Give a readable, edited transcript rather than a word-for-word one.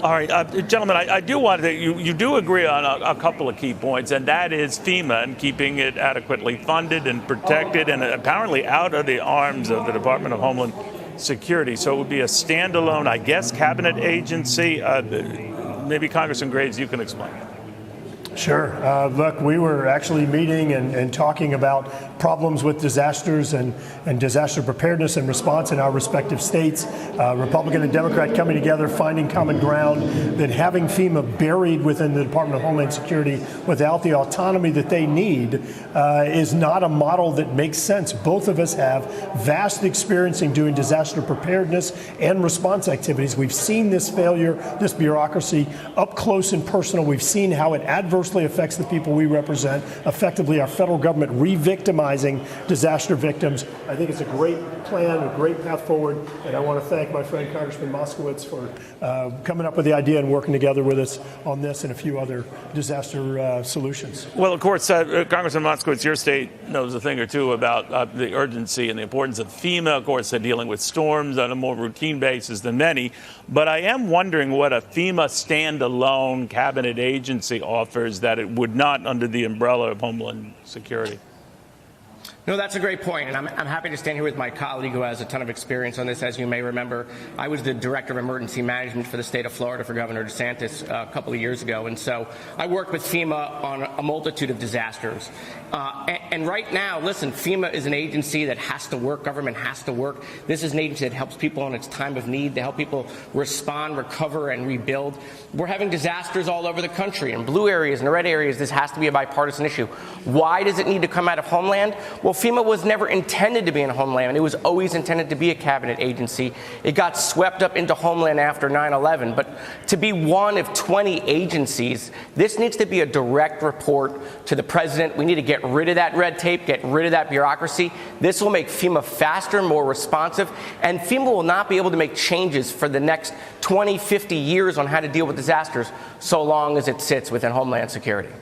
All right, gentlemen, I do want to, you do agree on a couple of key points, and that is FEMA and keeping it adequately funded and protected and apparently out of the arms of the Department of Homeland Security. So it would be a standalone, I guess, cabinet agency. Maybe Congressman Graves, you can explain. Sure. Look, we were actually meeting and talking about problems with disasters and disaster preparedness and response in our respective states. Republican and Democrat coming together, finding common ground, that having FEMA buried within the Department of Homeland Security without the autonomy that they need is not a model that makes sense. Both of us have vast experience in doing disaster preparedness and response activities. We've seen this failure, this bureaucracy up close and personal. We've seen how it adversely affects the people we represent, effectively our federal government re-victimizing disaster victims. I think it's a great plan, a great path forward, and I want to thank my friend Congressman Moskowitz for coming up with the idea and working together with us on this and a few other disaster solutions. Well, of course, Congressman Moskowitz, your state knows a thing or two about the urgency and the importance of FEMA. Of course, they're dealing with storms on a more routine basis than many. But I am wondering what a FEMA standalone cabinet agency offers that it would not under the umbrella of Homeland Security. No, that's a great point, and I'm happy to stand here with my colleague who has a ton of experience on this. As you may remember, I was the Director of Emergency Management for the state of Florida for Governor DeSantis a couple of years ago, and so I worked with FEMA on a multitude of disasters. And right now, listen, FEMA is an agency that has to work, government has to work. This is an agency that helps people in its time of need, to help people respond, recover, and rebuild. We're having disasters all over the country. In blue areas and red areas, this has to be a bipartisan issue. Why does it need to come out of Homeland? Well, FEMA was never intended to be in Homeland. It was always intended to be a cabinet agency. It got swept up into Homeland after 9/11. But to be one of 20 agencies, this needs to be a direct report to the president. We need to get rid of that red tape, get rid of that bureaucracy. This will make FEMA faster, more responsive, and FEMA will not be able to make changes for the next 20, 50 years on how to deal with disasters so long as it sits within Homeland Security.